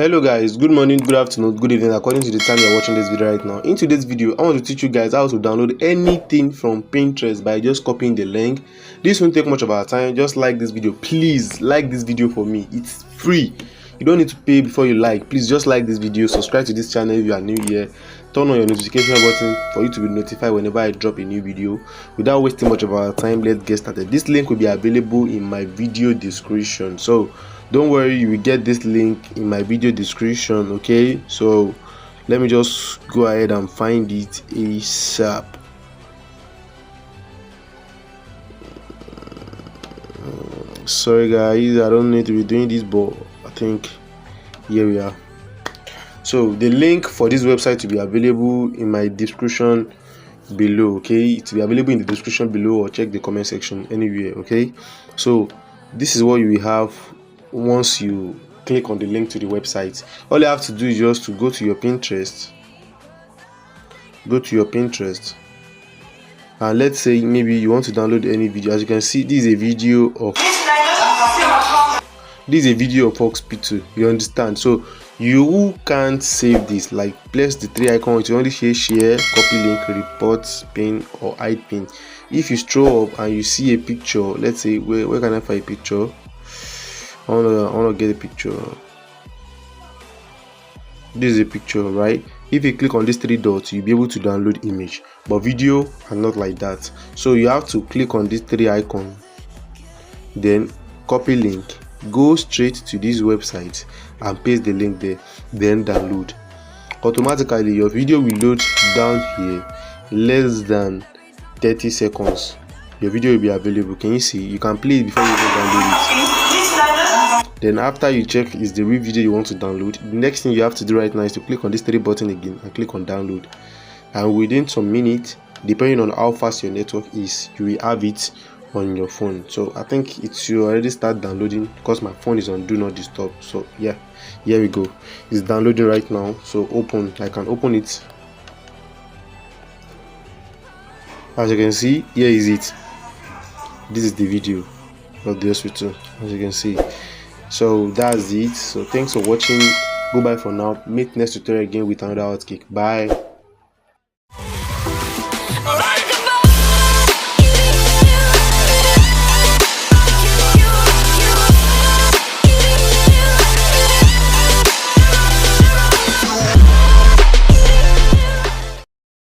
Hello guys, good morning, good afternoon, good evening according to the time you're watching this video right now. In today's video, I want to teach you guys how to download anything from Pinterest by just copying the link. This won't take much of our time. Just like this video, please like this video for me. It's free. You don't need to pay before you like. Please just like this video, subscribe to this channel if you are new here, turn on your notification button for you to be notified whenever I drop a new video. Without wasting much of our time, let's get started. This link will be available in my video description, so don't worry, you will get this link in my video description. Okay, so let me just go ahead and find it ASAP. Sorry guys, I don't need to be doing this, but I think here we are. So the link for this website to be available in my description below. Okay, it will be available in the description below, or check the comment section anywhere. Okay, so this is what you will have once you click on the link to the website. All you have to do is just to go to your Pinterest, and let's say maybe you want to download any video. As you can see, this is a video of hospital, you understand? So you can't save this, like press the three icons. You only share, copy link, report, pin or hide pin. If you scroll up and you see a picture, let's say where can I find a picture? I wanna get a picture. This is a picture, right? If you click on these three dots, you'll be able to download image, but video are not like that. So you have to click on these three icons, then copy link, go straight to this website and paste the link there, then download. Automatically your video will load down here. Less than 30 seconds your video will be available. Can you see? You can play it before you even download it. Then after you check is the real video you want to download, the next thing you have to do right now is to click on this three button again and click on download. And within some minutes, depending on how fast your network is, you will have it on your phone. So I think it should already start downloading because my phone is on do not disturb. So yeah, here we go. It's downloading right now. So open, I can open it. As you can see, here is it. This is the video of the hospital, as you can see. So that's it. So thanks for watching. Goodbye for now. Meet next tutorial again with another hot cake. Bye.